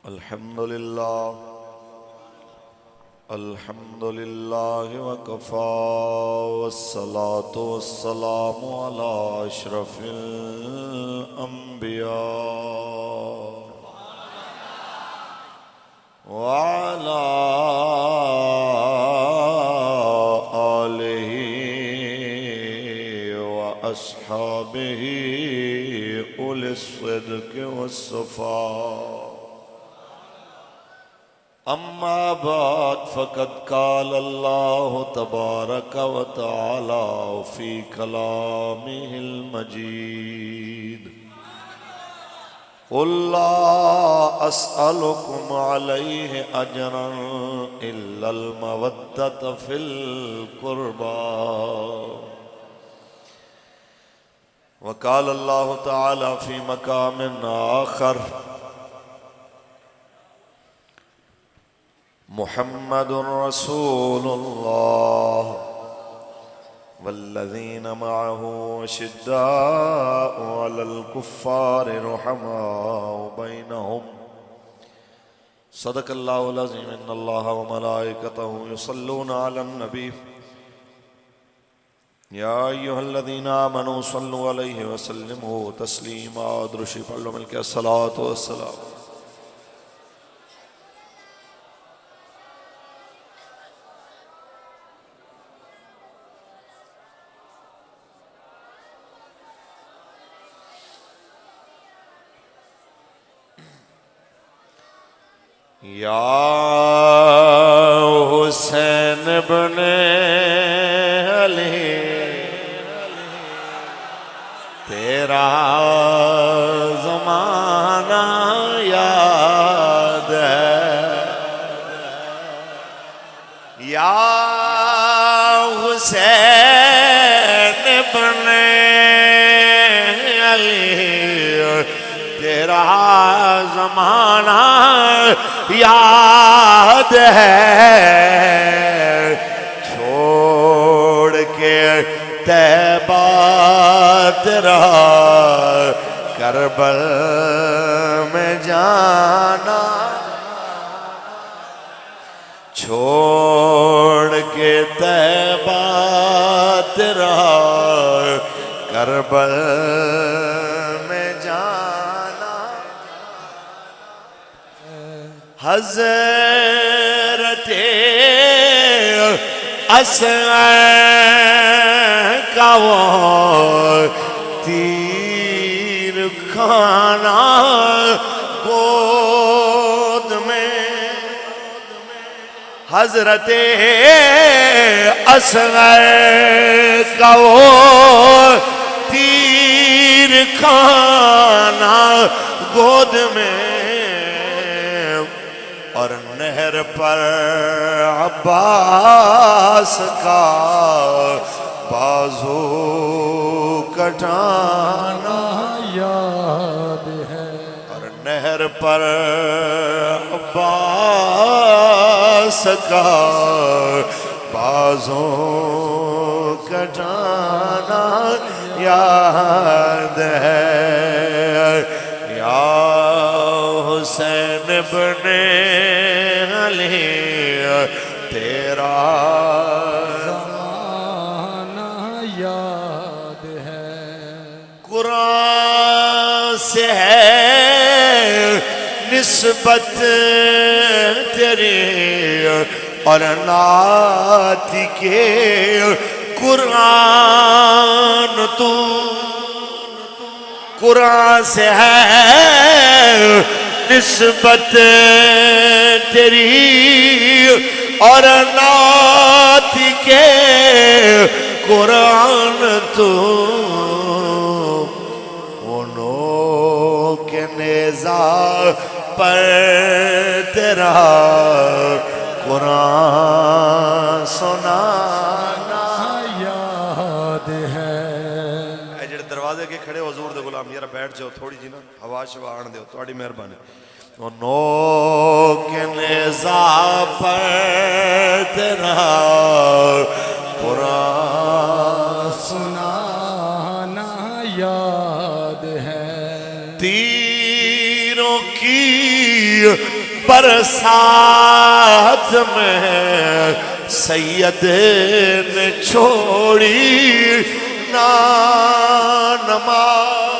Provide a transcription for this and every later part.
الحمد لله وكفى والصلاة والسلام على أشرف الأنبياء وعلى آله وأصحابه أولي الصدق والصفاء. أما بعد فقد قال الله تبارك وتعالى في كلامه المجيد: قل لا أسألكم عليه أجرا إلا المودة في القربى. وقال الله تعالى في مقام آخر: محمد رسول الله والذين معه أشداء على الكفار رحماء بينهم. صدق الله العظيم. إن الله وملائكته يصلون على النبي يا أيها الذين آمنوا صلوا عليه وسلموا تسليما. درشی پڑھ لو مل کے الصلاة والسلام. یا حسین ابن علی تیرا زمانہ یاد ہے. یا حسین ابن علی تیرا زمانہ یاد ہے. چھوڑ کے طیبہ تیرا کربل میں جانا. چھوڑ کے طیبہ تیرا کربل میں جانا. حضرت اصغر کا وہ تیر کھانا گود میں. حضرت اصغر کا وہ تیر کھانا گود میں. اور نہر پر عباس کا بازو کٹانا یاد ہے. اور نہر پر عباس کا بازو کٹانا یاد ہے. یا حسین ابن علی تیرا زمانہ یاد ہے. قرآن سے ہے نسبت تیری اور نعت کے قرآن تو. قرآن سے ہے نسبت تیری اور نعت کے قرآن تو. انہوں کے نیزہ پر تیرا قرآن سنانا یاد ہے. اے جڑے دروازے کے کھڑے حضور دے غلام یار بیٹھ جاؤ تھوڑی جی نا ہوا شوا آن دیو تھوڑی مہربانی. انہوں کے نیزہ پر تیرا قرآن سنانا یاد ہے. تیروں کی برسات میں سید نے چھوڑی نا نماز،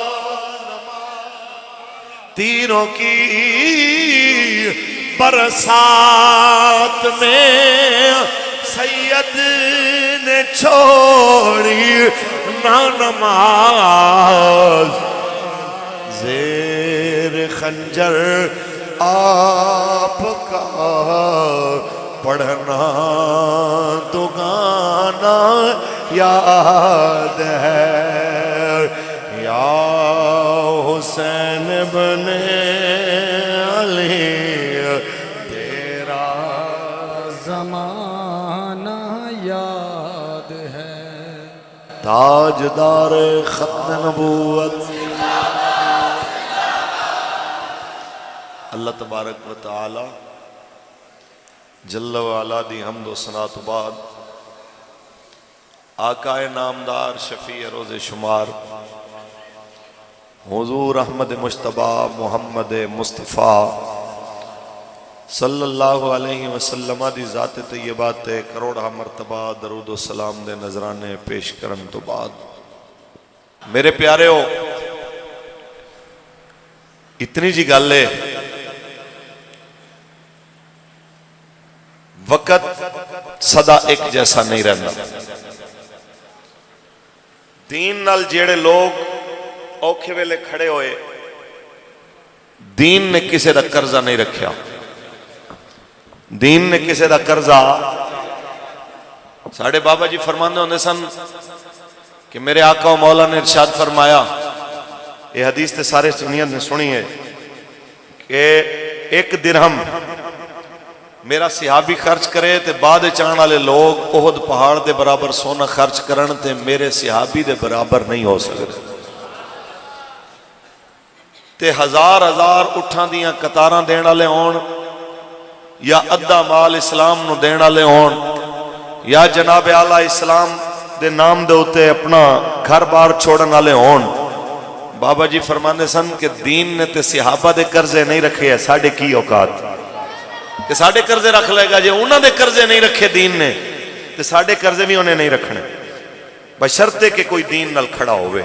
تیروں کی برسات میں سید نے چھوڑی نا نماز، زیر خنجر آپ کا پڑھنا تو گانا یاد ہے، یا حسین بن علی تیرا زمانہ یاد ہے، تاجدار ختم نبوت اللہ تبارک و تعالی جل وعلا دی حمد و ثنا تو بعد آقا نامدار شفیع روز شمار حضور احمد مجتبی محمد مصطفیٰ صلی اللہ علیہ وسلم دی ذات طیبات کروڑا مرتبہ درود و سلام دے نذرانے پیش کرن تو بعد میرے پیارے ہو، اتنی جی گل ہے، وقت صدا ایک جیسا نہیں رہنا، دین نال جیڑے لوگ اوکھے ویلے کھڑے ہوئے، دین نے کسے دا قرضہ نہیں رکھیا، دین نے کسے دا قرضہ، ساڑھے بابا جی فرماندے ہوندے سن کہ میرے آقا و مولا نے ارشاد فرمایا، یہ حدیث تے سارے سنیت نے سنی ہے کہ ایک درہم میرا صحابی خرچ کرے تے بعد چاہن والے لوگ احد پہاڑ دے برابر سونا خرچ کرن تے میرے صحابی دے برابر نہیں ہو سکتے، تے ہزار ہزار اٹھاں دیاں قطاراں دین والے ہون یا ادھا مال اسلام نو دین والے ہون یا جناب اعلیٰ اسلام دے نام دے ہوتے اپنا گھر بار چھوڑن والے ہون، بابا جی فرماندے سن کہ دین نے تے صحابہ دے قرضے نہیں رکھے ہیں، ساڑھے کی اوقات کہ ساڑھے قرضے رکھ لے گا، جے انہاں دے قرضے نہیں رکھے دین نے تے ساڑھے قرضے بھی انہیں نہیں رکھنے، بشرطے کہ کوئی دین نال کھڑا ہوئے۔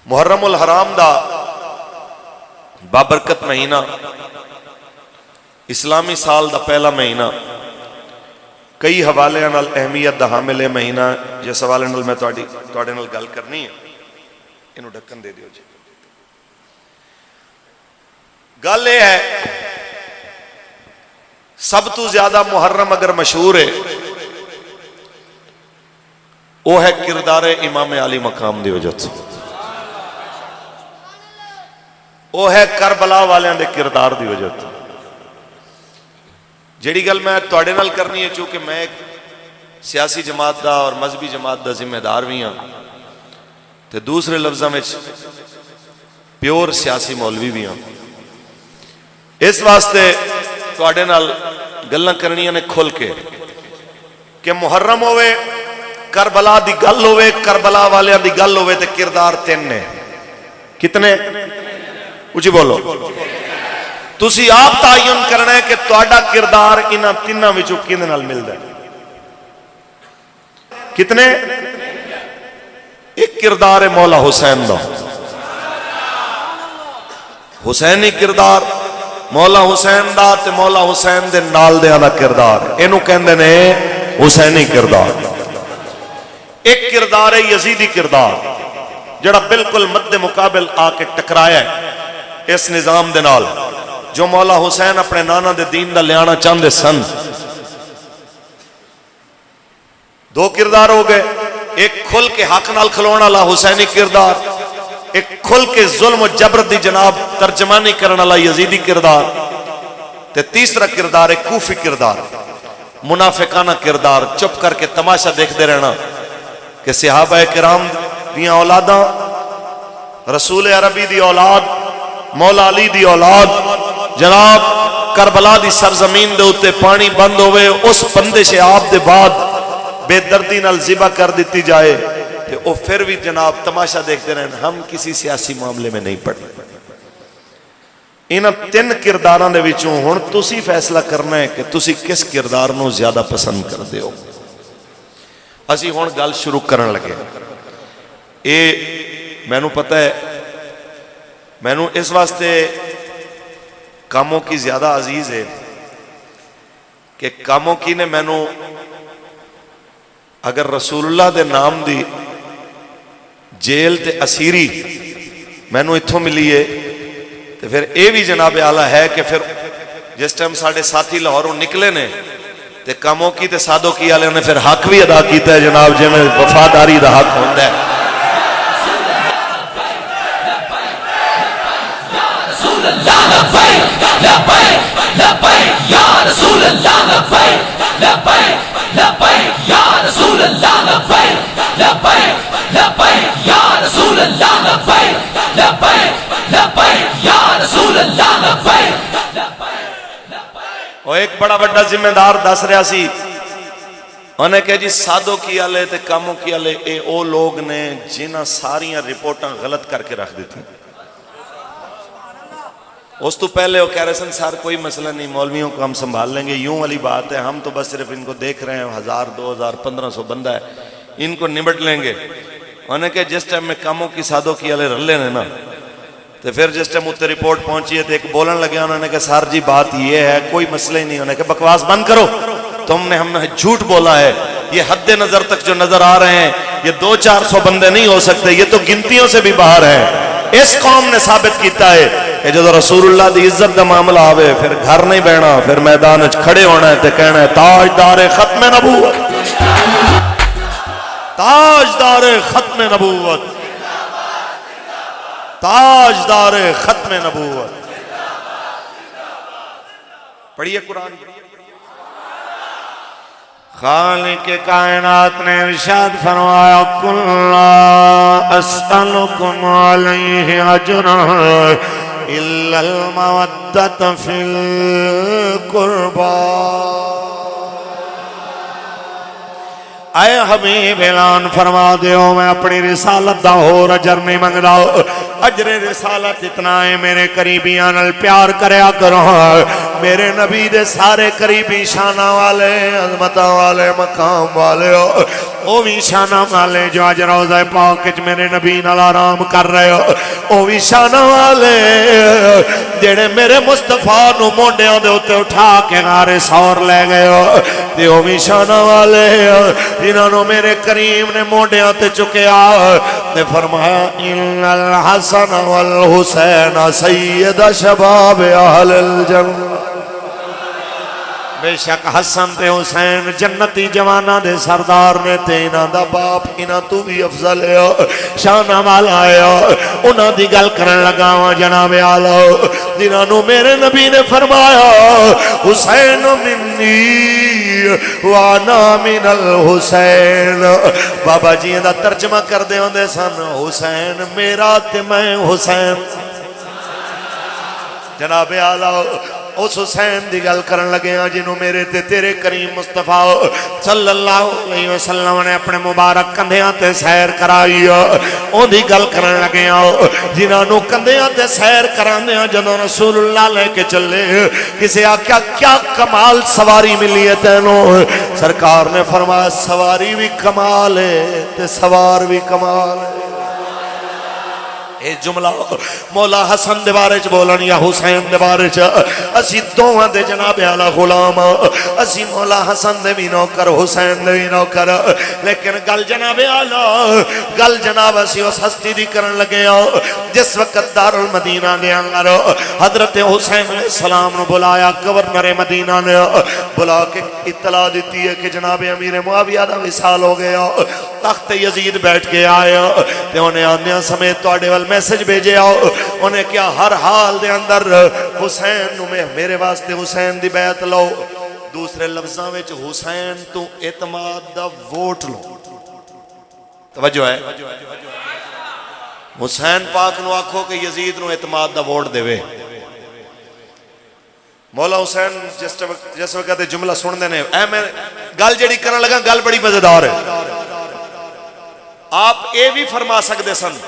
محرم الحرام دا بابرکت مہینہ، اسلامی سال دا پہلا مہینہ، کئی حوالے نال اہمیت دا حامل مہینہ، جس حوالے نال میں تواڈے نال گل کرنی ہے، انہوں ڈھکن دے دیو جی۔ گل یہ ہے سب تو زیادہ محرم اگر مشہور ہے وہ ہے کردار امام علی مقام دی وجہ سے، وہ ہے کربلا والیاں دے کردار دی وجہ سے۔ جیڑی گل میں تواڈے نال کرنی ہے، چونکہ میں ایک سیاسی جماعت دا اور مذہبی جماعت دا ذمہ دار بھی ہاں تے دوسرے لفظاں وچ پیور سیاسی مولوی بھی ہاں، اس واسطے تواڈے نال گلاں کرنیاں نے کھل کے کہ محرم ہوئے، کربلا دی گل ہوئے، کربلا والیاں دی گل ہوئے تے کردار تین نے، کتنے؟ اچھی بولو، تسی آپ تعین کرنا ہے کہ تواڈا کردار انہاں تیناں وچوں کیندے نال ملدا ہے، کتنے؟ ایک کردار ہے مولا حسین دا، حسینی کردار مولا حسین دا تے مولا حسین دے نال دیاں دا کردار، اینو کہندے نے حسینی کردار۔ ایک کردار ہے یزیدی کردار، جڑا بالکل مد مقابل آ کے ٹکرایا ہے اس نظام دے نال جو مولا حسین اپنے نانا دے دین دا لیانا چاہندے سن۔ دو کردار ہو گئے، ایک کھل کے حق نال کھلونا والا حسینی کردار، ایک کھل کے ظلم و جبر دی جناب ترجمانی کرنا والا یزیدی کردار، تے تیسرا کردار ہے کوفی کردار، منافقانہ کردار، چپ کر کے تماشا دیکھتے رہنا کہ صحابہ کرام دیاں اولاداں، رسول عربی دی اولاد، مولا علی دی اولاد جناب کربلا دی سرزمین دے اتے پانی بند ہوئے، اس بندش آپ دے بعد بے دردی نال ذبح کر دیتی جائے تے او پھر بھی جناب تماشا دیکھتے رہنا، ہم کسی سیاسی معاملے میں نہیں پڑھتے، انہاں تین کرداراں دے وچوں ہن تسی فیصلہ کرنا ہے کہ تسی کس کردار نو زیادہ پسند کردے ہو. اسی ہن گل شروع کرن لگے. اے مینوں پتہ ہے مینوں اس واسطے کاموں کی زیادہ عزیز ہے کہ کاموں کی نے مینوں اگر رسول اللہ دے نام دی جیل تے اسیری مینوں اتھوں ملی ہے تو پھر اے بھی جناب اعلیٰ ہے کہ پھر جس ٹائم ساڑھے ساتھی لاہوروں نکلے نے تے کاموں کی تے سادوں کی آلے نے پھر حق بھی ادا کیتا ہے جناب جی میں وفاداری دا حق ہوندہ ہے. اور ایک بڑا بڑا ذمہ دار دس رہا سی انہیں کہ جی سادوں کی آلے تے کاموں کی آلے اے او لوگ نے جنہ ساریاں رپورٹاں غلط کر کے رکھ دیتی. اس تو پہلے وہ کہہ رہے سن سار کوئی مسئلہ نہیں مولویوں کو ہم سنبھال لیں گے یوں والی بات ہے ہم تو بس صرف ان کو دیکھ رہے ہیں 1000 2000 1500 بندہ ہے ان کو نمٹ لیں گے. انہیں کہ جس ٹائم میں کاموں کی سادوں کی آلے رلے نے نا تو پھر جس ٹائم اتنے رپورٹ پہنچی ہے تو ایک بولن لگے انہوں نے کہا سار جی بات یہ ہے کوئی مسئلہ ہی نہیں. انہوں نے کہا بکواس بند کرو تم نے ہم نے جھوٹ بولا ہے یہ حد نظر تک جو نظر آ رہے ہیں یہ 200-400 بندے نہیں ہو سکتے یہ تو گنتیوں سے بھی باہر ہیں. اس قوم نے ثابت کیتا ہے کہ جو رسول اللہ دی عزت دا معاملہ آوے پھر گھر نہیں بینا پھر میدان کھڑے ہونا ہے تے کہنا ہے تاجدار ختم نبوت تاجدار ختم نبوت تاجدار ختم نبوت. پڑھیے قرآن. خالق کائنات نے ارشاد فرمایا قل لا اسألکم علیہ اجرا الا المودۃ فی القربى. اے حبیب اعلان فرما دیو میں اپنی رسالت دا اور اجر نہیں منگدا اجر رسالت اتنا ہے میرے قریبیاں نال پیار کریا کرو میرے نبی دے سارے قریبی شانہ والے عظمتہ والے مقام والے او بھی شانہ والے جو آج روضہ پاک وچ میرے نبی نال آرام کر رہے ہو او بھی شانہ والے جڑے میرے مصطفیٰ نو مونڈیاں دے اوتے اٹھا کے غار سور لے گئے ہو تے او بھی شانہ والے جنہاں نو میرے کریم نے مونڈیاں تے چکیا تے فرمایا ان الحسن والحسین سید شباب اہل الجنہ. بے شک حسن تے حسین جنتی جوانہ دے سردار نے تے انہاں دا باپ انہاں تو بھی افضل ہے شانہ والا ہے انہاں دی گل کرن لگا وا جناب اعلی جنہاں نو میرے نبی نے فرمایا حسین منی وانا من الحسین. بابا جی دا ترجمہ کر دے ہوندے سن حسین میرا تے میں حسین. جناب اعلی اس حسین دی گل کرن لگے ہیں جنہوں میرے تے تیرے کریم مصطفیٰ صلی اللہ علیہ وسلم نے اپنے مبارک کندھیاں تے سیر کرائی اون دی گل کرن لگے ہیں جنہوں کندھیاں تے سیر کراندے ہیں جدوں رسول اللہ لے کے چلے کسے آکھیا کیا کمال سواری ملی ہے تینوں سرکار نے فرمایا سواری بھی کمال ہے تے سوار بھی کمال ہے. اے جملہ مولا حسن دے بارے چ بولن یا حسین دے بارے چ اسی دوواں دے جناب اعلی غلام اسی مولا حسن دے بھی نوکر حسین دے بھی نوکر لیکن گل جناب اعلی گل جناب اسی اس ہستی دی کرن لگے جس وقت دار المدینہ دے اندر حضرت حسین علیہ السلام نو بلایا گورنر مدینہ نے بلا کے اطلاع دیتی ہے کہ جناب امیر معاویہ دا وصال ہو گیا تخت یزید بیٹھ کے آیا تے انہیں آندیاں سمیت تواڈے ول میسج بھیجے آؤ انہیں کیا ہر حال دے اندر حسین میرے واسطے حسین دی بیعت لو دوسرے لفظاں وچ حسین تو اعتماد دا ووٹ لو. توجہ ہے حسین پاک نو آکھو کہ یزید نو اعتماد دا ووٹ دے وے. مولا حسین جس وقت جملہ سن دے نے اے میں گل جڑی کرن لگا گل بڑی مزیدار ہے. آپ اے بھی فرما سکتے سن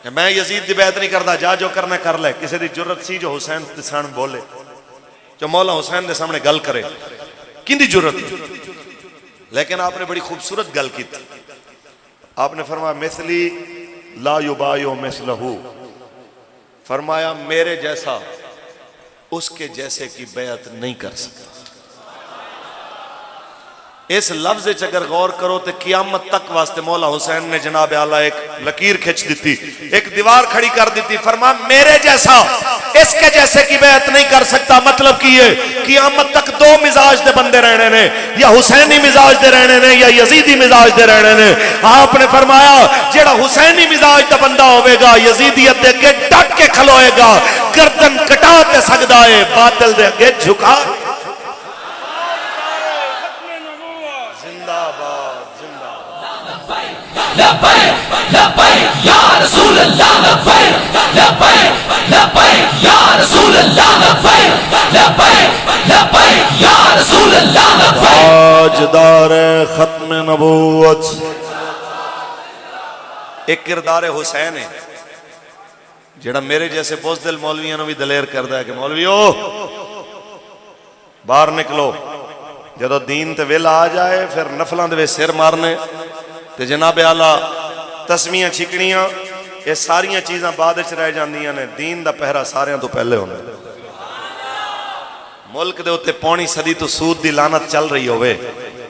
کہ میں یزید دی بیعت نہیں کرتا، جا جو کرنا کر لے. کسی دی جرت سی جو حسین دے سامنے بولے، جو مولا حسین دے سامنے گل کرے؟ کیندی جرت؟ لیکن آپ نے بڑی خوبصورت گل کی تھی. آپ نے فرمایا مثلی لا یبایع مثلہ، فرمایا میرے جیسا اس کے جیسے کی بیعت نہیں کر سکتا. اس لفظ اگر غور کرو تو قیامت تک واسطے مولا حسین نے جناب اعلیٰ ایک لکیر کھچ دیتی، ایک دیوار کھڑی کر دیتی. فرما میرے جیسا اس کے جیسے کی بیعت نہیں کر سکتا. مطلب کی یہ قیامت تک دو مزاج دے بندے رہنے نے، یا حسینی مزاج دے رہنے نے یا یزیدی مزاج دے رہنے نے. آپ نے فرمایا جیڑا حسینی مزاج دا بندہ ہوئے گا یزیدیت دے کے ڈٹ کے کھلوئے گا، گردن کٹا تے سجدہ ہے باطل دے کے جھکا. لبیک لبیک یا رسول اللہ، لبیک لبیک لبیک یا رسول اللہ، لبیک لبیک لبیک یا رسول اللہ، لبیک. تاجدار ختم نبوت ایک کردار حسین ہے جڑا میرے جیسے بزدل مولویوں نے بھی دلیر کردا ہے کہ مولویو باہر نکلو. جدو دین تے ویلا آ جائے پھر نفلاں دے سر مارنے تے جناب اعلیٰ تسمیاں چھکنیاں، یہ ساریاں چیزاں بعد وچ رہ جاندیاں نے. دین دا پہرا ساریاں تو پہلے ہونا. ملک دے اوتے پونی صدی تو سود دی لعنت چل رہی ہوئے،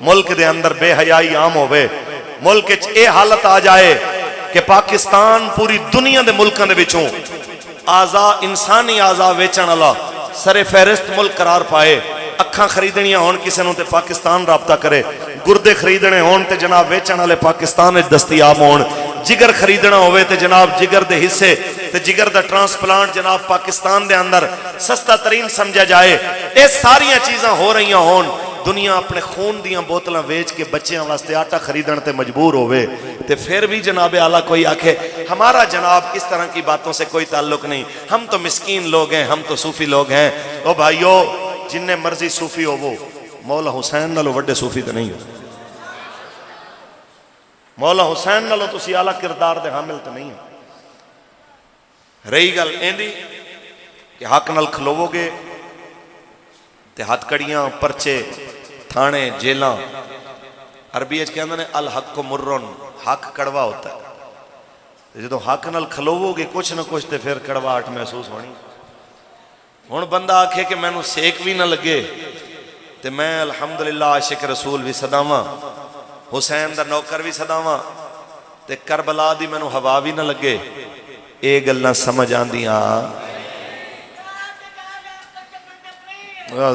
ملک دے اندر بے حیائی عام ہوئے، ملک وچ اے حالت آ جائے کہ پاکستان پوری دنیا دے ملکاں دے وچوں آزا انسانی آزا ویچن والا سر فہرست ملک قرار پائے. اکھاں خریدنیاں ہون کسے نوں تے پاکستان رابطہ کرے، گردے خریدنے ہون تے جناب ویچن والے پاکستان وچ دستیاب ہون، جگر خریدنا ہوئے تے جناب جگر دے حصے تے جگر دا ٹرانسپلانٹ جناب پاکستان دے اندر سستا ترین سمجھا جائے. اے ساریاں چیزاں ہو رہیاں ہون، دنیا اپنے خون دیاں بوتلاں ویچ کے بچیاں واسطے آٹا خریدن تے مجبور ہوئے، تے پھر بھی جناب اعلیٰ کوئی آکھے ہمارا جناب اس طرح کی باتوں سے کوئی تعلق نہیں، ہم تو مسکین لوگ ہیں، ہم تو صوفی لوگ ہیں. او بھائیو جن نے مرضی صوفی ہو وہ مولا حسین نالو وڈے صوفی تو نہیں ہو. مولا حسین نالو تسی اعلیٰ کردار دے حامل تو نہیں ہو. رہی گل ایندی کہ حق نال کھلوو گے تے ہتھ کڑیاں پرچے تھانے جیلاں. عربی اچ کہندے نے الحق مرن، حق کڑوا ہوتا ہے. جدو حق نال کھلوو گے کچھ نہ کچھ تے پھر کڑواہٹ محسوس ہونی. ہن بندہ آکھے کہ مینوں سیک بھی نہ لگے تے میں الحمدللہ عاشق رسول بھی صداواں، حسین دا نوکر بھی صداواں تے کربلا دی مینوں ہوا بھی نہ لگے. اے گلاں سمجھ آندیاں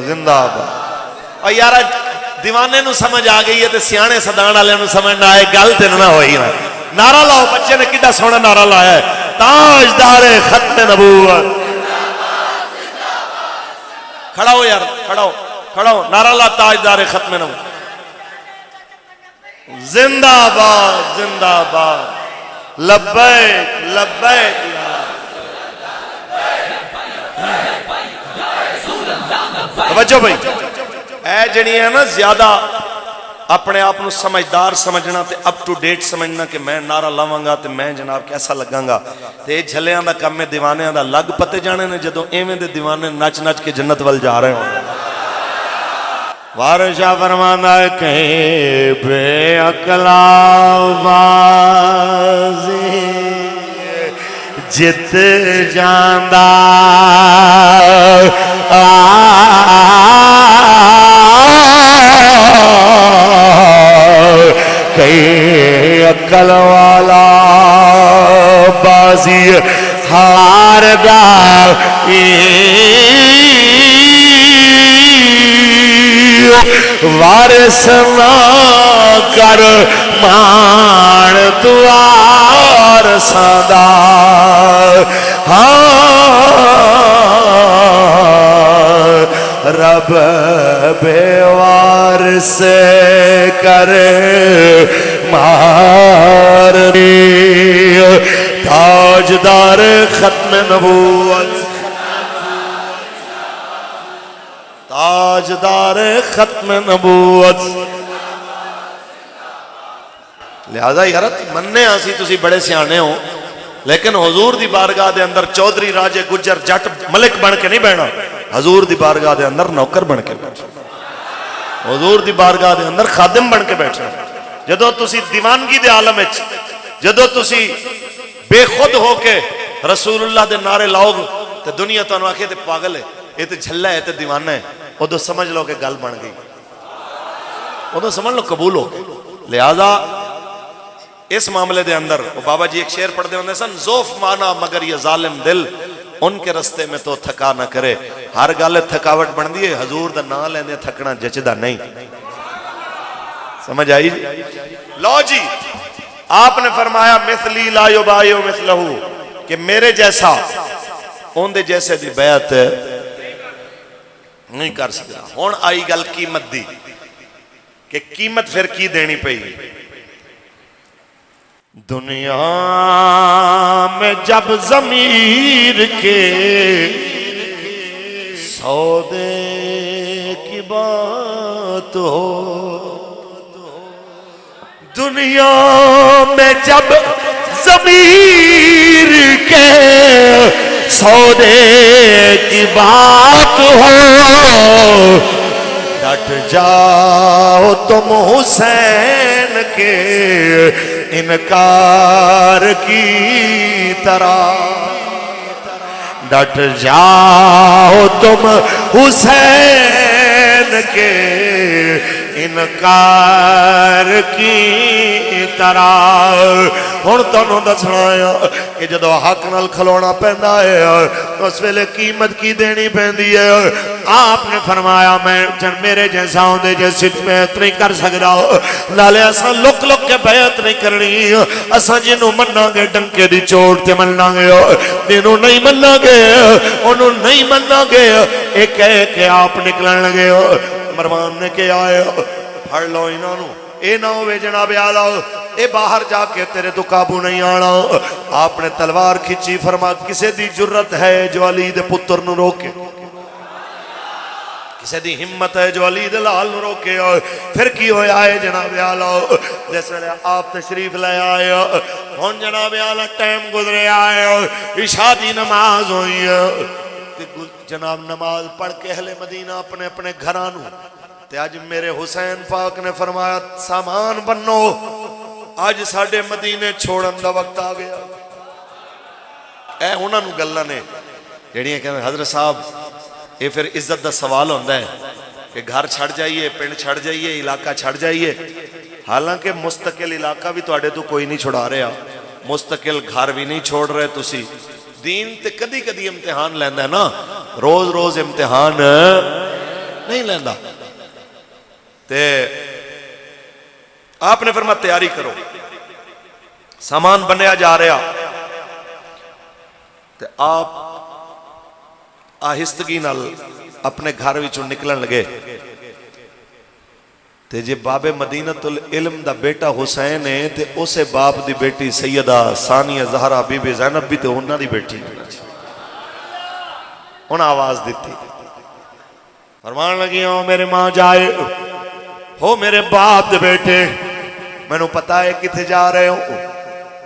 زندہ آباد. اور یارا دیوانے نو سمجھ آ گئی ہے تے سیانے صدان والے نو سمجھ نہ آئے گل تے نہ ہوئی نا. نعرہ لاؤ، بچے نے کڈا سونا نعرہ لایا ہے، تاجدار ختم نبوت. کھڑا ہو یار، کھڑا ہو، کھڑا ہو، نعرہ لا تاجدار ختم نبوت. زندہ آباد، زندہ آباد، لبیک لبیک. توجہ بھائی، اے جنی ہے نا زیادہ اپنے آپ نو سمجھدار سمجھنا تے اپ ٹو ڈیٹ سمجھنا کہ میں نعرہ لاواں گا تے میں جناب کیسا لگاں گا تے جھلیاں دا کم میں دیوانیاں دا لگ پتے جانے نے جدوں ایویں دے دیوانے نچ نچ کے جنت وال جا رہے ہوں. وارشاہ فرمانا ہے کہیں بے عقلا بازی جت جاندہ کئی عقل والا بازی ہار دا وارث نہ کر مان دوار صدا. رب بے وارث کر مارنی. تاجدار ختم نبوت، تاجدار ختم نبوت. لہذا یارت مننے آسی تسی بڑے سیانے ہو لیکن حضور دی بارگاہ دے اندر چودھری راجے گجر جٹ ملک بن کے نہیں بہنا، حضور دی بارگاہ دے اندر نوکر بن کے بیٹھنا، حضور دی بارگاہ دے اندر خادم بن کے بیٹھنا۔ جدو تسی دیوانگی دے عالم وچ، جدو تسی بے خود ہو کے رسول اللہ دے نعرے لاؤ تے دنیا تانوں آکھے تے پاگل ہے، یہ تے جھلا ہے تے دیوانہ ہے، ادو سمجھ لو کہ گل بن گئی، ادو سمجھ لو قبول ہو گئی۔ لہذا اس معاملے دے اندر وہ بابا جی ایک شعر پڑھ دے ہوندے سن، زوف مانا مگر یہ ظالم دل ان کے رستے میں تو تھکا نہ کرے۔ ہر گل تھکاوٹ بن دی ہے، حضور دا نام لیندے تھکنا جچدا نہیں۔ سمجھ آئی؟ لو جی آپ نے فرمایا مثلی لا یبایع مثلہ، کہ میرے جیسا ان دے جیسے دی بیعت نہیں کر سکتا۔ ہون آئی گل قیمت دی، کہ قیمت پھر کی دینی پئی۔ دنیا میں جب ضمیر کے سودے کی بات ہو، دنیا میں جب ضمیر کے سودے کی بات ہو، ڈٹ جاؤ تم حسین کے انکار کی طرح، ڈٹ جاؤ تم حسین کے انکار کی طرح۔ ہن تانوں دسنا ہے کہ جدو حق نال کھلونا پیندا ہے اس ویلے قیمت کی دینی پیندی ہے۔ آپ نے فرمایا میں میرے جیسا ہوندے جیسی بیعت نہیں کر سکدا، نالے اساں لک لک کے بیعت نہیں کرنی، اساں جنوں مناں گے ڈنکے دی چوٹ تے مناں گے، جنوں نہیں مناں گے انہوں نہیں مناں گے۔ ایک کہہ کے آپ نکلن لگے، مروان نے کہا ہے پھڑ لو انہاں نوں، اے نہ ہوئے جناب اعلیٰ اے باہر جا کے تیرے تو قابو نہیں آنا۔ آپ نے تلوار کھچی، فرما کسے دی جرت ہے جو علی دے پتر نو روکے، کسے دی ہمت ہے جو علی دے لال نو روکے۔ پھر کی ہویا ہے جناب اعلیٰ جیسے آپ تشریف لے آئے، ہون جناب اعلیٰ ٹائم گزرے آئے، عشاء دی نماز ہوئی ہے، جناب نماز پڑھ کے اہل مدینہ اپنے اپنے گھرانو تے آج میرے حسین پاک نے فرمایا سامان بنو، آج ساڑھے مدینے چھوڑن دا وقت آ گیا۔ اے انہاں نو گلاں نے جڑیاں کہنے حضرت صاحب یہ پھر عزت دا سوال ہوندہ ہے کہ گھر چھڑ جائیے، پنڈ چھڑ جائیے، علاقہ چھڑ جائیے۔ حالانکہ مستقل علاقہ بھی تواڈے تو کوئی نہیں چھڑا رہا، مستقل گھر بھی نہیں چھوڑ رہے تسی۔ دین تے کدی کدی امتحان لیندہ ہے نا، روز روز امتحان نہیں لیندہ۔ تے آپ نے فرمایا تیاری کرو، سامان بنیا جا رہا، تے آپ آہستگی نال اپنے گھر وچوں نکلن لگے۔ تے جے باب مدینۃ العلم دا بیٹا حسین ہے تے اسے باپ دی بیٹی سیدہ ثانیہ زہرا بی بی زینب بھی تے انہاں دی بیٹی انہاں آواز دیتی، فرمان لگی ہو میرے ماں جائے ہو میرے باپ دے بیٹے، میں نو پتا ہے کتے جا رہے ہو،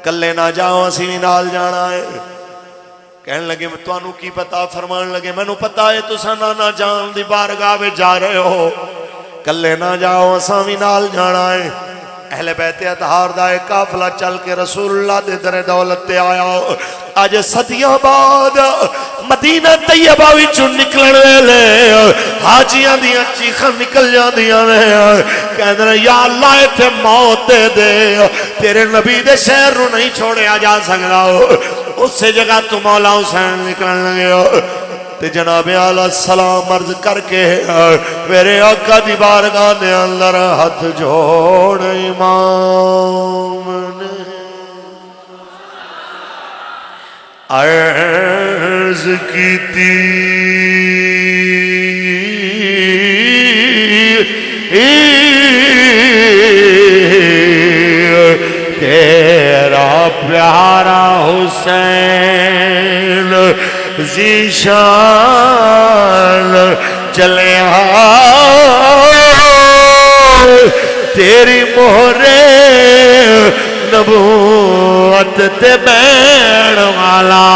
کلے نہ جاؤ اسی بھی نال جانا ہے۔ کہنے لگے تو انو کی پتا، فرمان لگے میں نو پتا ہے تو نانا جان دی بارگاہ میں جا رہے ہو، کلے نہ جاؤ اساں بھی نال جانا ہے۔ اہل بیت اطہار دا ایک قافلہ چل کے رسول اللہ دے در دولت تے آیا۔ آج صدیاں بعد مدینہ طیبہ وچوں نکلن ویلے حاجیاں دیاں چیخاں نکل جاندیاں نے، کہندے نے یا اللہ ایتھے موت دے دے، تیرے نبی دے شہر نو نہیں چھوڑیا جا سکدا۔ اس سے جگہ تو مولا حسین نکلن لگے، تے جناب اعلیٰ سلام عرض کر کے میرے آقا دی بارگاہ دے اندر ہاتھ جوڑ امام نے عرض کی تھی تیرا پیارا حسین ذیشان چلے تیری مہرے نبوت تے بین والا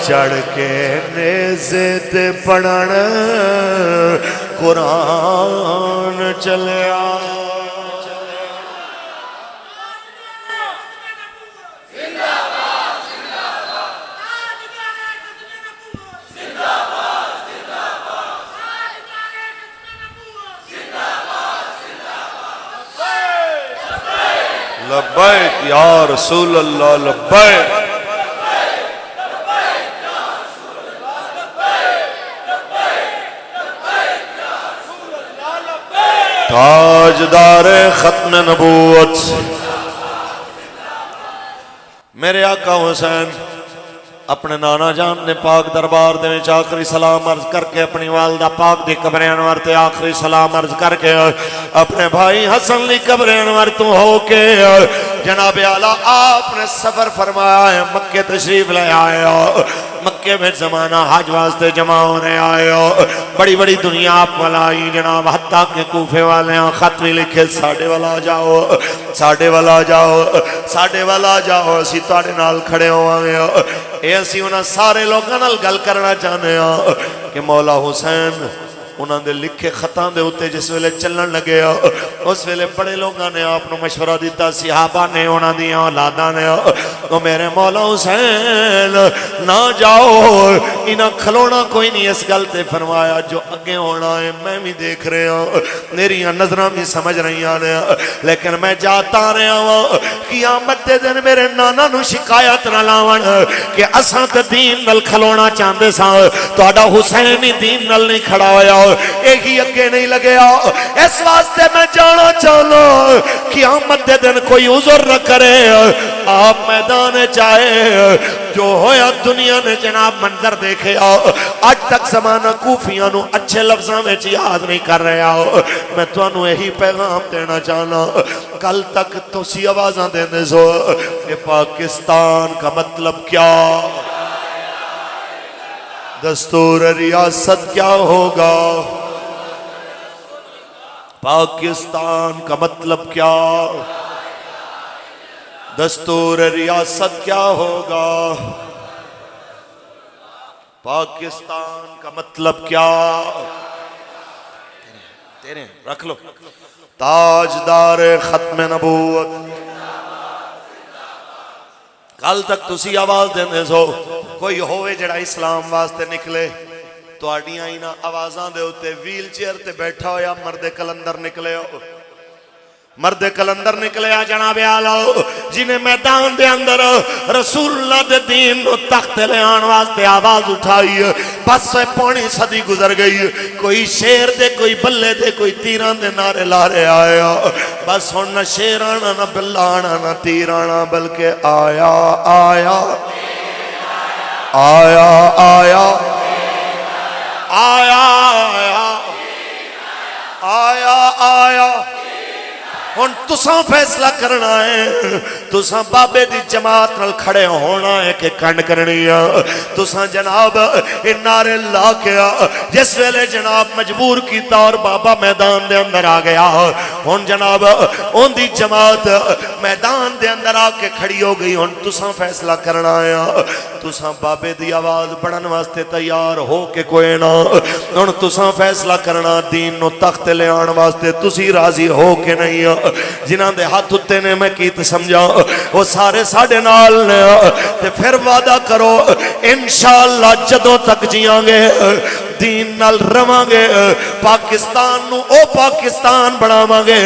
چڑھ کے نیزے تے پڑھن قرآن چلیا لبیک یا رسول اللہ لبیک تاجدار ختم نبوت میرے آقا حسین اپنے نانا جان نے پاک دربار دے وچ آخری سلام عرض کر کے اپنی والدہ پاک دی قبر انور تے آخری سلام عرض کر کے اپنے بھائی حسن لی قبر انور تو ہو کے جناب اعلیٰ آپ نے سفر فرمایا ہے مکہ تشریف لے آئے ہو مکہ میں زمانہ حج واسطے جمع ہونے آئے ہو بڑی بڑی دنیا آپ والا آئی جناب حتیٰ کہ کوفے والے ہیں خط بھی لکھے ساڑھے والا جاؤ ساڑھے والا جاؤ ساڑھے والا جاؤ اسی تاڑے نال کھڑے ہوئے ہو اے اسی انہاں سارے لوگاں نال گل کرنا چاہنے ہو کہ مولا حسین انہاں دے لکھے خطاں دے ہوتے جس ویلے چلن لگے ہو اس ویلے بڑے لوگاں نے آپ نے مشورہ دیتا صحابہ نے انہاں دیاں اولاداں نے تو میرے مولا حسین نہ جاؤ انہاں کھلونا کوئی نہیں اس گل تے فرمایا جو اگے ہونا ہے میں بھی دیکھ رہے ہوں میری نظراں بھی سمجھ رہی ہیں لیکن میں جاتا رہا ہوں قیامت دے دن میرے نانا نو شکایت نہ لاون کہ اساں تے دین نال کھلونا چاہندے ساں تہاڈا حسین ہی دین نال نہیں کھڑا ہویا ایک ہی اگے نہیں لگے اس واسطے میں جانا چاہنا قیامت دے دن کوئی عذر نہ کرے آپ میدان چاہے جو ہویا دنیا نے جناب منظر دیکھے آج تک زمانہ کوفیاں نو اچھے لفظاں میں یاد نہیں کر رہے میں تو انہوں یہی پیغام دینا چاہنا کل تک تو سی آوازاں دینے سو کہ پاکستان کا مطلب کیا دستور ریاست کیا ہوگا پاکستان کا مطلب کیا دستور ریاست کیا ہوگا پاکستان کا مطلب کیا تیرے رکھ لو تاجدار ختم نبوت کل تک تسی آواز دینے سو کوئی ہوئے جڑا اسلام واسطے نکلے تو آڑیاں ہی نا آوازاں دے ہوتے ویل چیئر تے بیٹھا ہو یا مرد کلندر نکلے ہو مرد کلندر نکلے آ جناب آلو جنہیں میدان دے اندر رسول اللہ دے دین نو تخت لے آن واسطے آواز اٹھائی بس پونی صدی گزر گئی کوئی شیر دے کوئی بلے دے کوئی تیران دے نارے لارے آیا بس ہون نہ شیر آنا نہ بلانا نہ تیر آنا بلکہ آیا آیا آیا آیا آیا آیا آیا ہن تساں فیصلہ کرنا ہے تساں بابے دی جماعت نال کھڑے ہونا ہے کہ کنڈ کرنی ہے تساں جناب نعرے لا کے جس ویلے جناب مجبور کیتا اور بابا میدان دے اندر آ گیا ہن جناب ان دی جماعت میدان دے اندر آ کے کھڑی ہو گئی ہن تساں فیصلہ کرنا ہے تساں بابے دی آواز بڑھن واسطے تیار ہو کے کوئی نہ ہن تساں فیصلہ کرنا دین نو تخت لے آن واسطے تسی راضی ہو کے نہیں جنہاں دے ہاتھ ہوتے نے میں کیت سمجھا وہ سارے ساڑھے نال نے تے پھر وعدہ کرو انشاءاللہ جدوں تک جیاں گے دین نال رواں گے پاکستان نو او پاکستان بناواں گے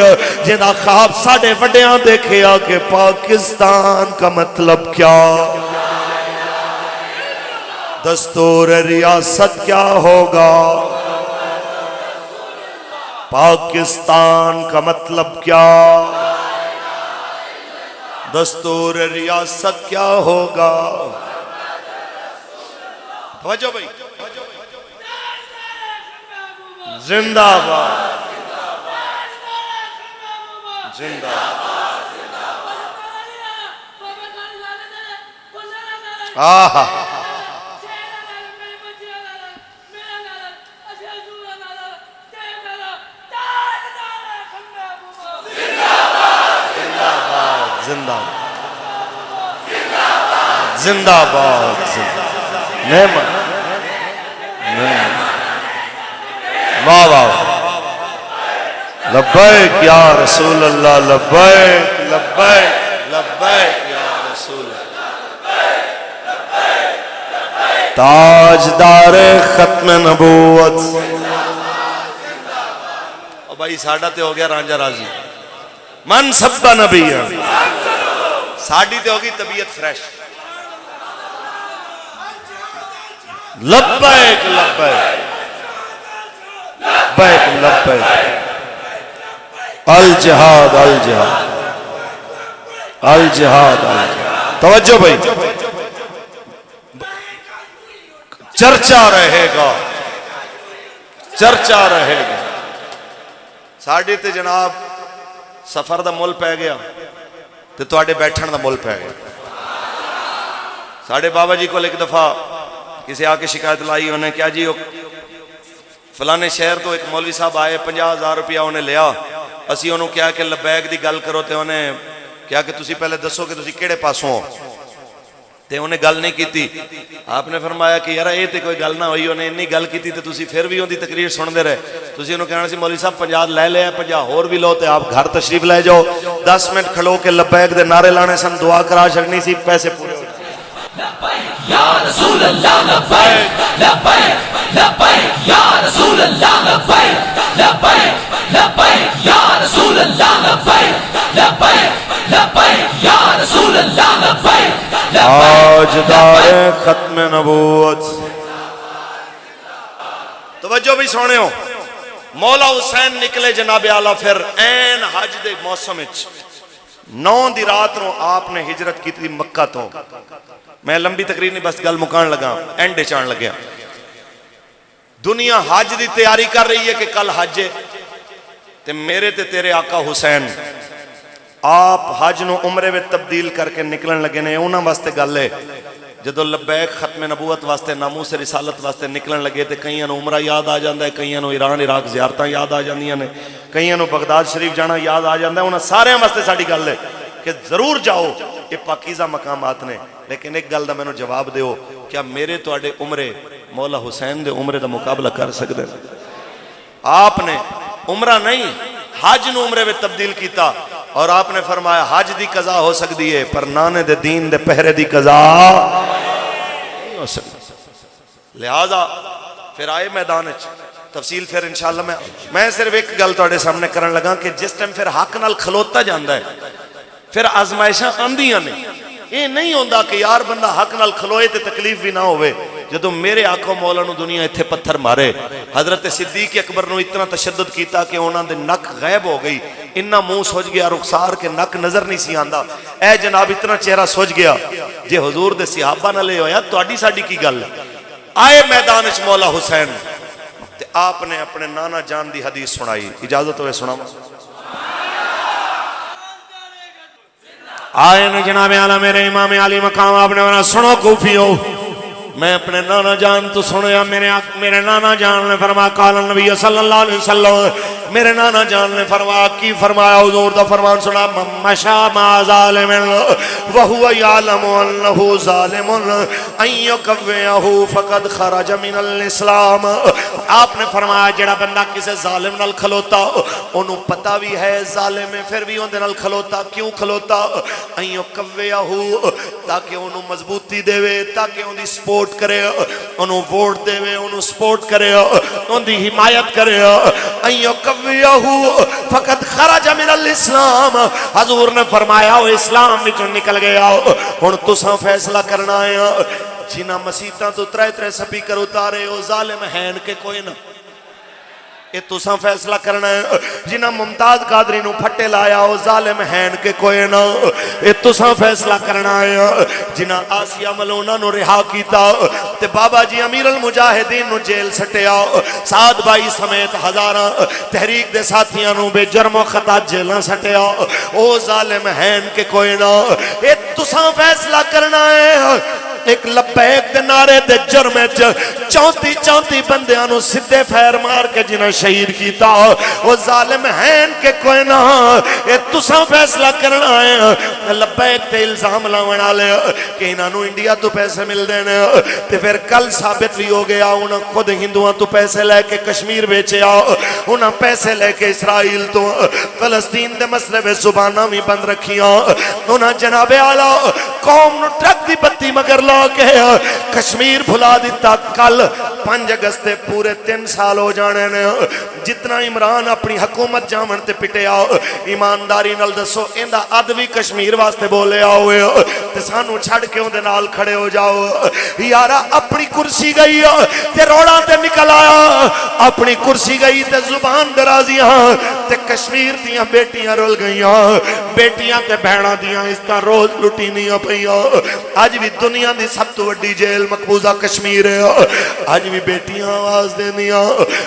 جہاں خواب ساڑھے وڈیاں دیکھے آ کہ پاکستان کا مطلب کیا دستور ریاست کیا ہوگا پاکستان کا مطلب کیا دستور ریاست کیا ہوگا توجہ بھائی زندہ باد زندہ آہا زندہ باد نعمت واہ واہ لبیک یا رسول اللہ لبیک لبیک لبیک یا رسول اللہ تاجدار ختم نبوت اور بھائی ساڑھا تے ہو گیا رانجا راضی من سبا نبی ساڑھی تے ہوگی طبیعت فریش لبیک لبیک لبیک لبیک الجہاد الجہاد الجہاد الجہاد توجہ بھائی چرچا رہے گا چرچا رہے گا ساڑھے تے جناب سفر دا مل پہ گیا تے تواڈے بیٹھن دا مل پہ گیا ساڑھے بابا جی کو ایک دفعہ کسی آ کے شکایت لائی انہیں کیا جی فلانے شہر تو ایک مولوی صاحب آئے 50,000 روپیہ انہیں لیا اسی انہوں کیا کہ لبیک دی گل کرو تے انہیں کیا کہ تسی پہلے دسو کہ تسی کیڑے پاسوں ہو تے انہیں گل نہیں کیتی آپ نے فرمایا کہ یارا یہ تے کوئی گل نہ ہوئی انہیں انی گل کیتی تے تسی پھر بھی ان دی تقریر سن دے رہے تسی انہوں کہنا سی مولوی صاحب 50 لے لے 50 اور بھی لو تے آپ گھر تشریف لے جاؤ 10 منٹ کھلو کے لبیک دے نعرے لانے سن دعا کرا چھڑنی سی پیسے پورے ہو یا رسول اللہ لبیک لبیک لبیک یا رسول اللہ لبیک لبیک لبیک یا رسول اللہ لبیک لبیک لبیک یا رسول اللہ لبیک تاجدار ختم نبوت توجہ بھی سونے ہو مولا حسین نکلے جناب اعلیٰ پھر این حج دے موسم 9 دی رات نو آپ نے ہجرت کی تھی مکہ تو میں لمبی تقریر نہیں بس گل مکان لگا اینڈے چان لگیا دنیا حج دی تیاری کر رہی ہے کہ کل حج ہے تے میرے تے تیرے آقا حسین آپ حج نو عمرے میں تبدیل کر کے نکلن لگے نے انہاں واسطے گل ہے جدو لبیک ختم نبوت واسطے ناموس رسالت واسطے نکلن لگے تے کئیاں نو عمرہ یاد آ جاندا ہے کئیاں نو ایران عراق زیارتاں یاد آ جاندیاں نے کئیاں نو بغداد شریف جانا یاد آ جاندا ہے انہاں سارے واسطے ساڈی گل ہے کہ ضرور جاؤ یہ پاکیزہ مقامات نے لیکن ایک گل دا میں نو جواب دیو کیا میرے تواڈے عمرے مولا حسین دے عمرے دا مقابلہ کر سکدے آپ نے عمرہ نہیں حج نو عمرے میں تبدیل کیتا اور آپ نے فرمایا حج دی قضا ہو سکتی ہے پر نانے دے دین دے پہرے دی قضا نہیں ہو سکتی لہذا پھر آئے میدان تفصیل پھر انشاءاللہ میں صرف ایک گل تواڈے سامنے کرن لگا کہ جس ٹائم پھر حق نال کھلوتا جاندا ہے پھر آزمائشاں آندیاں نے یہ نہیں ہوندا کہ یار بندہ حق نال کھلوئے تے تکلیف بھی نہ ہوئے جدو میرے آقا مولا نو دنیا اتھے پتھر مارے حضرت صدیق اکبر نو اتنا تشدد کیتا کہ انہاں دے نک غائب ہو گئی انہاں منہ سوج گیا رخسار کے نک نظر نہیں سی آندا اے جناب اتنا چہرہ سوج گیا جے حضور دے صحابہ نہ لے ہویا تواڈی ساڈی کی گل آئے میدان وچ مولا حسین تے آپ نے اپنے نانا جان دی حدیث سنائی اجازت ہوئے سناواں آئے نے جناب اعلیٰ میرے امام علی مقام آپ نے بنا سنو کوفیو میں اپنے نانا جان تو سنیا میرے نانا جان نے فرمایا قال النبی صلی اللہ علیہ وسلم میرے نانا جان نے فرمایا کی فرمایا حضور دا فرمان سنا مشا ما ظالم وہو یعلم انہو ظالم ان یکویہو فقد خرج من الاسلام آپ نے فرمایا جڑا بندہ کسے ظالم نال کھلوتا انہوں پتہ بھی ہے ظالم ہے پھر بھی اندے نال کھلوتا کیوں کھلوتا ان یکویہو تاکہ انہوں مضبوطی دے وے تاکہ انہوں سپورٹ کرے انہوں ووٹ دے وے انہوں سپورٹ کرے انہوں دی حمایت کرے ان یکویہو فقد خرج من الاسلام حضور نے فرمایا وہ اسلام میں چون نکل گیا ہن تساں فیصلہ کرنا ہے جنہ مسیطاں تو ترے ترے سپیکر اتارے او ظالم ہیں کہ کوئی نہ یہ تساں فیصلہ کرنا ہے جنہ ممتاز قادری نو پھٹے لایا او ظالم ہیں کہ کوئی نہ یہ تساں فیصلہ کرنا ہے جنہ آسیہ ملونہ نو رہا کیتا تے بابا جی امیر المجاہدین نو جیل سٹیا سعد بائی سمیت ہزاراں تحریک دے ساتھیاں نو بے جرم و خطا جیلہ سٹیا او ظالم ہیں کہ کوئی نہ یہ تساں فیصلہ کرنا ہے ایک لبیک دے نعرے دے جرمے چونتی چونتی بندیاں نو سدھے پھیر مار کے جنہیں شہید کیتا وہ ظالم ہیں کہ کوئی نہ اے تساں فیصلہ کرنا ہے لبیک تے الزام لاؤن آلے کہ انہاں نو انڈیا تو پیسے مل دینے تے پھر کل ثابت بھی ہو گیا انہاں خود ہندوان تو پیسے لے کے کشمیر بیچے آؤ انہاں پیسے لے کے اسرائیل تو فلسطین دے مسئلے میں زبانہ بھی بند رکھیاں انہاں جناب اعلیٰ قوم نو ٹرک دی بتی مگر لا کے کشمیر بھلا دیتا کل 5 اگست پورے 3 سال ہو جانے نے جتنا عمران اپنی حکومت جامن تے پٹے آؤ ایمانداری نال دسو اندہ ادوی کشمیر واسطے بولے آؤئے تے سانو چھڑ کے اندے نال کھڑے ہو جاؤ یارا اپنی کرسی گئی تے روڑا تے نکل آیا اپنی کرسی گئی تے زبان درازیاں تے کشمیر دیاں بیٹیاں رول گئیاں بیٹیاں تے بہنا دیاں اس طرح روز لٹی نہیں پئیاں آج بھی دنیا دی سب تو وڈی جیل مقبوضہ کشمیر ہے آج بھی بیٹیاں آواز دینیاں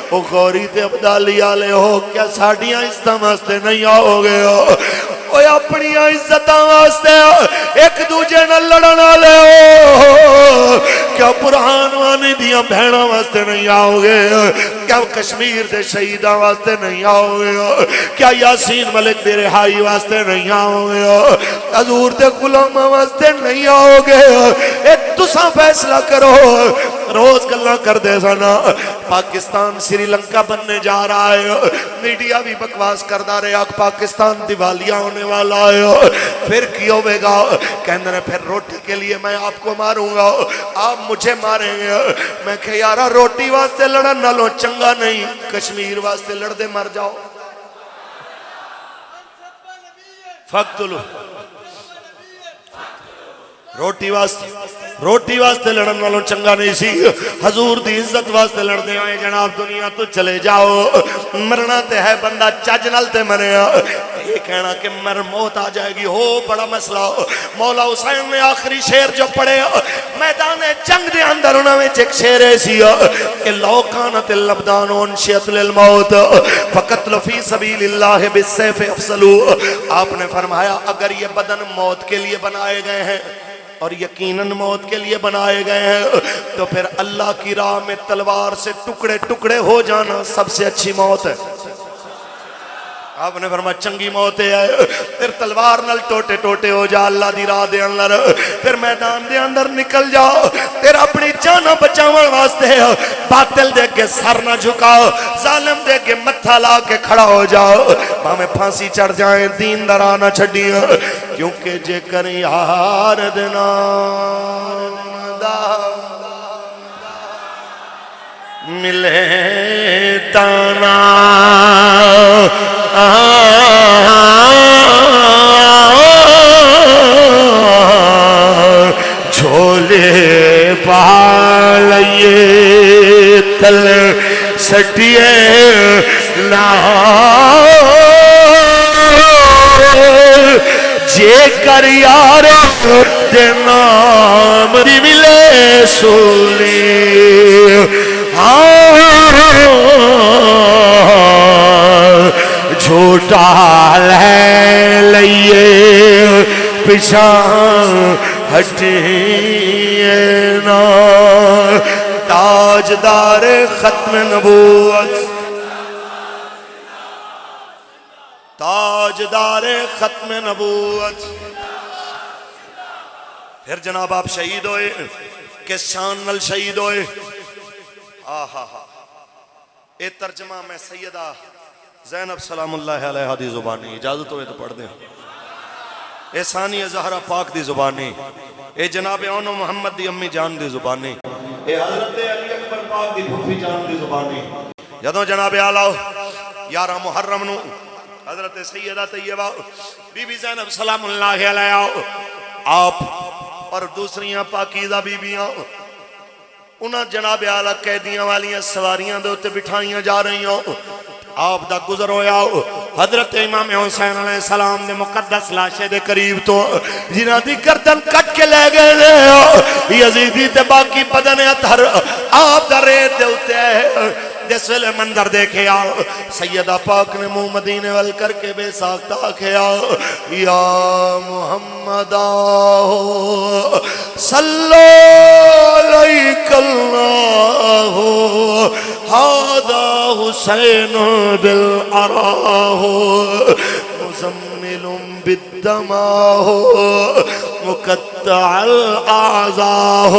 او غوری تے عبدالی آلے ہو کیا ساڑیاں اس طرح واسطے نہیں آؤ گے اوہ اپنی عزتاں واسطے ایک دوجہ نہ لڑنا لے ہو کیا برہان وانی دیاں بہناں واسطے نہیں آؤ گے کیا کشمیر دے شہیداں واسطے نہیں آؤ گے کیا یاسین ملک دے رہائی واسطے نہیں آؤ گے حضور دے غلاماں واسطے نہیں آؤ گے ایک تساں فیصلہ کرو روز گلہ کر دے سنا پاکستان سری لنکا بننے جا رہا ہے میڈیا بھی بکواس کردہ رہا پاکستان دیوالیاں ہونے والا ہے پھر کی ہوئے گا کہنے پھر روٹی کے لیے میں آپ کو ماروں گا آپ مجھے ماریں گے میں کہ یارا روٹی واسطے لڑن نہ لو چنگا نہیں کشمیر واسطے لڑ دے مر جاؤ فقتلو روٹی واسطے لڑن والوں چنگا نہیں سی حضور دی عزت واسطے لڑ دے آئے جناب دنیا تو چلے جاؤ مرنا تے ہے بندہ چج نال تے مرے یہ کہنا کہ مر موت آ جائے گی ہو بڑا مسئلہ مولا حسین نے آخری شعر جو پڑھے میدان جنگ دے اندر انہوں میں ایک شعر ایسی کہ لو کانت اللبدان انشیت للموت فقتل فی سبیل اللہ بالسیف افضلو آپ نے فرمایا اگر یہ بدن موت کے لیے بنائے گئے ہیں اور یقیناً موت کے لیے بنائے گئے ہیں تو پھر اللہ کی راہ میں تلوار سے ٹکڑے ٹکڑے ہو جانا سب سے اچھی موت ہے آپ نے فرمایا چنگی موت ہے پھر تلوار نال ٹوٹے ٹوٹے ہو جا اللہ دی راہ دے اندر پھر میدان دے اندر نکل جا پھر اپنی جانا بچاون واسطے باطل دے کے سر نہ جھکاؤ ظالم دے کے متھا لا کے کھڑا ہو جاؤ ہمیں پھانسی چڑھ جائیں دین دا راہ نہ چھڈیاں کیونکہ جے کر یار دے نام دا ملے تانا جھولے پالئیے تل سٹیے نا جے کر یار دے نام دی ملے سولی جھوٹا لے لئیے پچھان ہٹیے نا تاجدار ختم نبوت تاجدار ختم نبوت پھر جناب آپ شہید ہوئے کس شان نل شہید ہوئے اے ترجمہ میں سیدہ زینب سلام اللہ علیہ دی زبانی اجازت ہوئے تو پڑھ دیں اے ثانی زہرہ پاک دی زبانی اے جناب اون محمد دی امی جان دی زبانی اے حضرت علی اکبر پاک دی پھوپھی جان دی زبانی جدوں جناب اعلیٰ 11 محرم نو حضرت سیدہ طیبہ بی بی زینب سلام اللہ علیہ آپ اور دوسریاں پاکیزہ بیبیاں انہاں جناب اعلیٰ قیدیاں والیاں سواریاں دے اتے بٹھائیاں جا رہی ہوں آپ دا گزر ہویا حضرت امام حسین علیہ السلام دے مقدس لاشے دے قریب تو جنہ دی گردن کٹ کے لے گئے دے یزیدی تے باقی بدن اتھر آپ دا ریت دے اتے جس ویلے منظر دیکھے آؤ سیدہ پاک نے منہ مدینے وال کر کے بے ساختہ کھے آؤ یا محمد آؤ صلو علیک اللہ ھذا حسین بالعراہ مزمل بالدماہ مقطع الاعضاء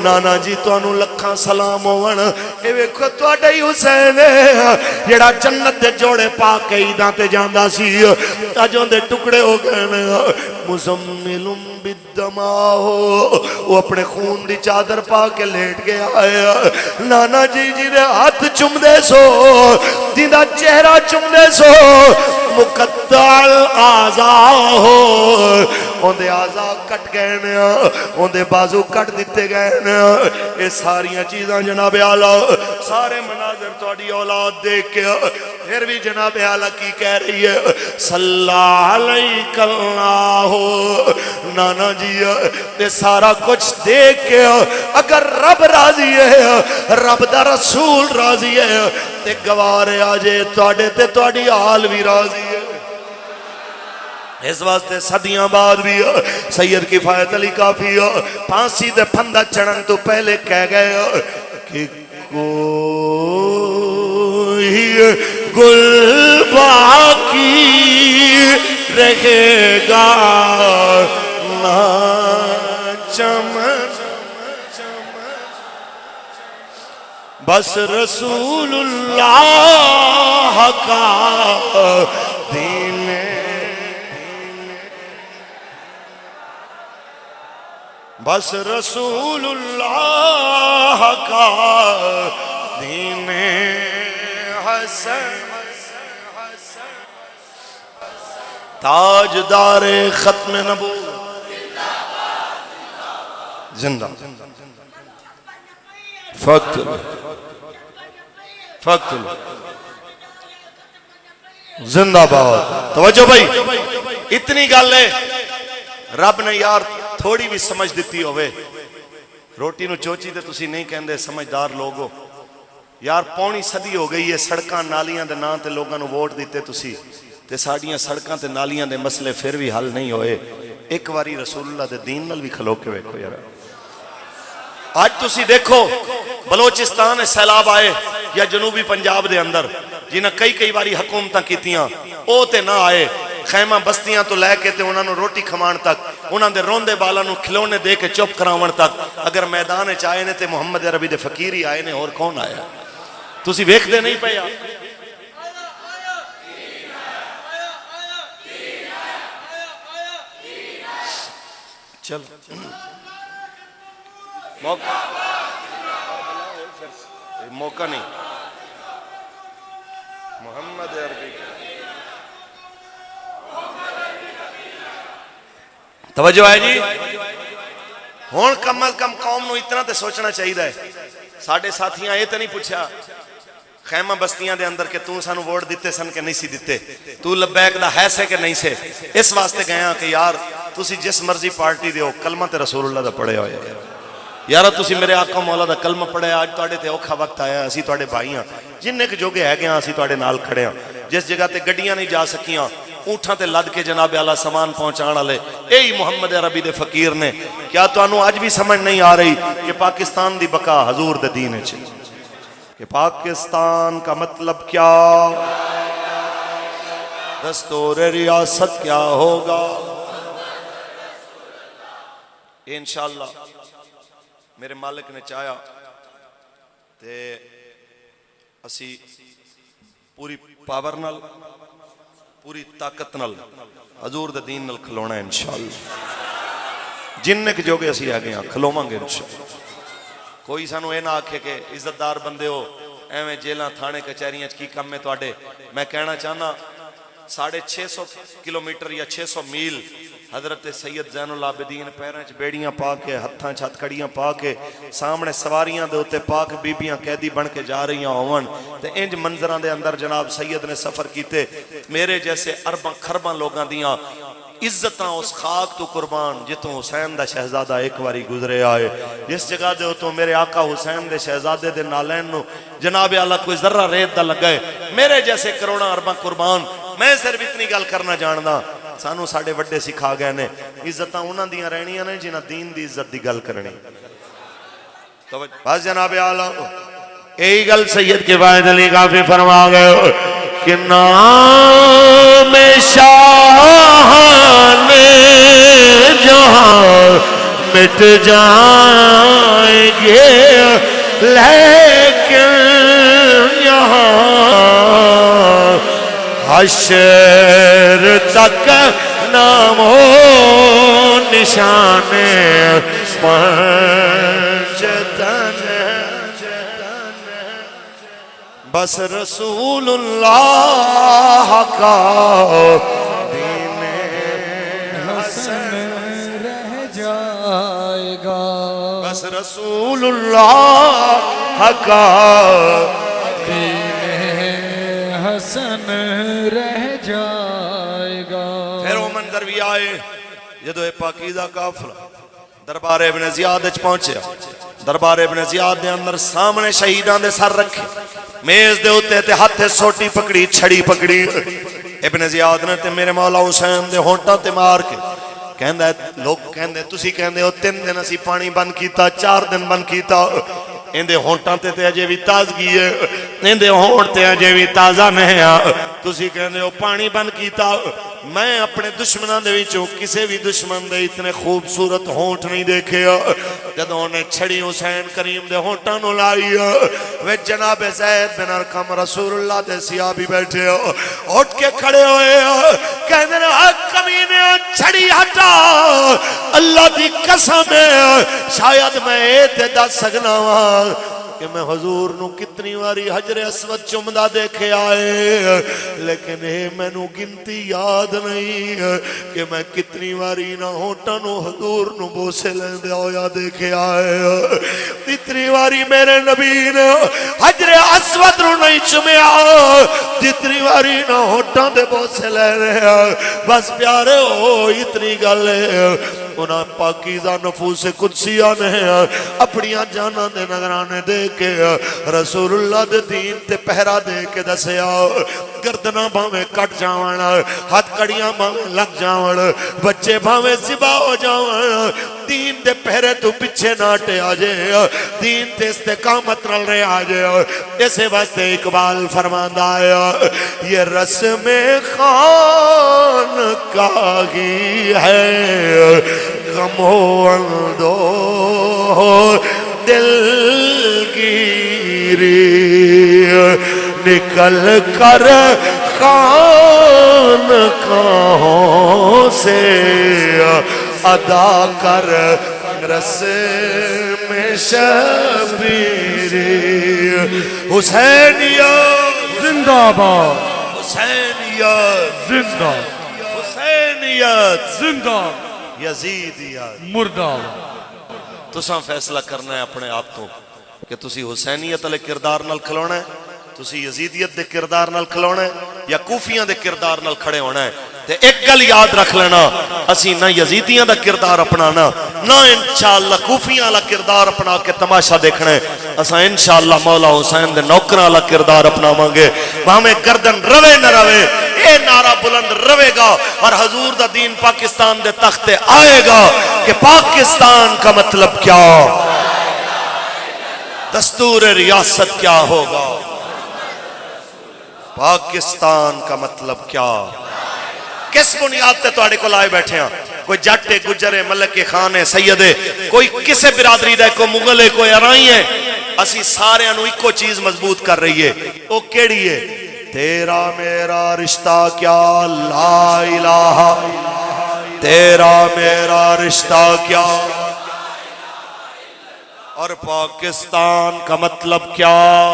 نانا جی تانوں لکھاں سلام ہون اے ویکھو تہاڈا ہی حسین ہے جڑا جنت دے جوڑے پا کے عیداں تے جاندا سی اج اون دے ٹکڑے ہو گئے نے مزمل بالدماء وہ اپنے خون دی چادر پا کے لیٹ گیا ہے نانا جی جی دے ہاتھ چومدے سو جیندا چہرہ چومدے سو مقطع الاعضاء اون دے اعضاء کٹ گئے نے اون دے بازو کٹ دتے گئے نے اے ساریاں چیزاں جناب اعلی سارے مناظر تہاڈی اولاد دیکھ کے پھر بھی جناب اعلی کی کہہ رہی ہے صلی علیک اللہ نانا جی یہ سارا کچھ دیکھ کے اگر رب راضی ہے رب دا رسول راضی ہے تے گوارے آجے تواڈے تے تواڈی حال بھی راضی ہے اس واسطے صدیاں بعد بھی سید کفایت علی کافی پھانسی دے پھندا چڑھن تو پہلے کہہ گئے کہ کوئی گل باقی رہے گا نہ چمن بس رسول اللہ کا دین بس رسول اللہ کا دین حسن تاجدار ختم نبوت زندہ فقتل زندہ باد توجہ بھائی اتنی گل ہے رب نے یار تھوڑی بھی سمجھ دیتی ہوئے روٹی نو چوچی تے تسی نہیں کہندے سمجھدار لوگو یار پونی صدی ہو گئی ہے سڑکاں نالیاں دے نام تے لوگاں نو ووٹ دیتے تسی تے ساڑیاں سڑکاں تے نالیاں دے مسئلے پھر بھی حل نہیں ہوئے ایک واری رسول اللہ دے دین نال بھی کھلو کے ویکھو یار آج تسی دیکھو بلوچستان سیلاب آئے یا جنوبی پنجاب دے اندر جنہاں کئی واری حکومتاں کیتیاں او تے نہ آئے خیمہ بستیاں تو لے کے تے انہاں نو روٹی کھمان تک انہاں دے روندے بالا نو کھلونے دے کے چپ کراون تک اگر میدان چاہے نے تے محمد عربی دے فقیر ہی آئے نے اور کون آیا تسی ویکھ دے نہیں پیا چل موقع نہیں محمد عربی توجہ ہے جی ہون کم از کم قوم نو اتنا تے سوچنا چاہیے ہے ساڑھے ساتھیاں یہ تے نہیں پوچھا خیمہ بستیاں دے اندر کہ تو سانو ووٹ دیتے سن کہ نہیں سی دیتے تو لبیک دا ہے سے کہ نہیں سے اس واسطے گیا کہ یار تسی جس مرضی پارٹی دے ہو کلمہ تے رسول اللہ دا پڑھے ہوئے یارہ تسی میرے آقا مولا دا کلمہ پڑھے آج توڑے تے اوکھا وقت آیا اسی توڑے بھائیاں جننے کے جوگے ہے گیا اسی توڑے نال کھڑے ہیں جس جگہ تے گڑیاں نہیں جا سکیاں اونٹھاں تے لد کے جناب اعلیٰ سامان پہنچانا لے اے محمد عربی دے فقیر نے کیا تو انہوں آج بھی سمجھ نہیں آ رہی کہ پاکستان دی بقا حضور دے دین ہے کہ پاکستان کا مطلب کیا دستور ریاست کیا ہوگا انشاءاللہ میرے مالک نے چاہیا تے اسی پوری پاور نال پوری طاقت نال حضور دے دین نال کھلونا ہے انشاءاللہ جننے کے جوگے اسی آگے ہیں کھلوماں گے انشاءاللہ کوئی سانو اے نہ آکھے کہ عزتدار بندے ہو ایویں جیلاں تھانے کچہریاں کی کم میں تو آڈے میں کہنا چاہنا 650 کلومیٹر یا 600 میل حضرت سید زین العابدین پیریں چ بیڑیاں پا کے ہتھاں چھت کڑیاں پا کے سامنے سواریاں دے ہوتے پاک بیبیاں قیدی بن کے جا رہی ہیں ہون تے انج منظران دے اندر جناب سید نے سفر کیتے میرے جیسے ارباں خرباں لوگاں دیاں عزتاں اس خاک تو قربان جتوں حسین دا شہزادہ ایک واری گزرے آئے جس جگہ دے تو میرے آقا حسین دے شہزادے دے نالین نو جناب اللہ کوئی ذرہ ریت دا لگائے میرے جیسے کروڑا ارباں قربان میں صرف اتنی گل کرنا جاندا سانو ساڑے وڈے سکھا گئے نے عزتاں انہاں دیاں رہنیاں نے جنہاں دین دی عزت دی گل کرنی بس جناب اعلیٰ یہی گل سید کفایت علی کافی فرما گئے کہ نام شاہان جہاں مٹ جائیں گے لیکن یہاں حشر تک نام و نشان بس رسول اللہ کا دین حسن رہ جائے گا بس رسول اللہ کا دین حسن رہ جائے گا پھر وہ منظر بھی آئے جدو پاکیزہ کافر دربار ابن زیاد اچ پہنچے دربار ابن زیاد دے اندر سامنے شہیدان دے سر رکھے میز دے ہوتے تے ہاتھ سوٹی پکڑی چھڑی پکڑی ابن زیاد نے تے میرے مولا حسین دے ہونٹاں تے مار کے کہندہ ہے لوگ کہندے تسی کہندے ہو 3 دن اسی پانی بند کیتا 4 دن بند کیتا اندے ہونٹاں تے اجے بھی تازگی ہے اندے ہونٹ تے اجے بھی تازہ نہیں ہے تسی کہندے ہو پانی بند کیتا میں اپنے دشمنوں دے وچوں کسے بھی دشمن دے اتنے خوبصورت ہونٹ نہیں دیکھے جدوں نے چھڑی حسین کریم دے ہونٹاں نو لائی وے جناب زید بن ارقم رسول اللہ دے صحابی بیٹھے اٹھ کے کھڑے ہوئے کہندے نے کمینے چھڑی ہٹا اللہ دی قسم ہے شاید میں اے تے دس سکنا وا کہ میں حضور نو کتنی واری حجر اسود چمدہ دیکھے آئے لیکن اے میں نو گنتی یاد نہیں کہ میں کتنی واری نہ ہوتا نو حضور نو بوسے لیندے ہویا دیکھے آئے اتنی واری میرے نبی نے حجر اسود نو نہیں چمیا جتنی واری نہ ہوتا دے بوسے لے رہے بس پیارے ہو اتنی گل ہے انہاں پاکیزہ نفوس قدسیہ نے اپنیاں جانا دے نگرانے دے کے رسول اللہ دے دین تے پہرا دے کے دسیا گردنا بھاویں کٹ جاوان ہاتھ کڑیاں بھاویں لگ جاوان بچے بھاویں ذبح ہو جاوان دین دے پہرے تو پچھے ناٹے آجے دین تے استقامت رل رہے آجے اسے واسطے اقبال فرماندہ آیا یہ رسم خان کا ہی ہے غم و اندو دل گیری نکل کر خان کہوں سے ادا کر رسم شبیری حسینیت زندہ باد حسینیت زندہ حسینیت زندہ یزیدیت مردہ تساں فیصلہ کرنا ہے اپنے آپ تو کہ تسی حسینیت علیہ کردار نال کھلونا ہے تسی یزیدیت دے کردار نال کھلونا ہے یا کوفیاں دے کردار نال کھڑے ہونا ہے تے ایک گل یاد رکھ لینا اسی نہ یزیدیاں دا کردار اپنانا نہ انشاءاللہ کوفیاں والا کردار اپنا کے تماشا دیکھنا ہے اساں انشاءاللہ مولا حسین دے نوکراں والا کردار اپناواں گے بھاویں گردن روے نہ روے اے نعرہ بلند روے گا اور حضور دا دین پاکستان دے تخت آئے گا کہ پاکستان کا مطلب کیا دستور ریاست کیا ہوگا پاکستان کا مطلب کیا کس بنیاد تے تواڈے کول آئے بیٹھے ہیں کوئی جٹ گجر ملک خان سید کوئی کسے برادری دا کوئی مغل ہے کوئی ارائی ہے اسی سارے انو ایک چیز مضبوط کر رہی ہے وہ کیڑی ہے تیرا میرا رشتہ کیا لا الہ تیرا میرا رشتہ کیا اور پاکستان کا مطلب کیا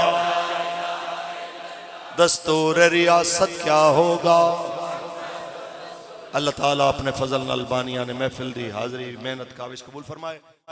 دستور ریاست کیا ہوگا اللہ تعالیٰ اپنے فضل البانیہ نے محفل دی حاضری محنت کاوش قبول فرمائے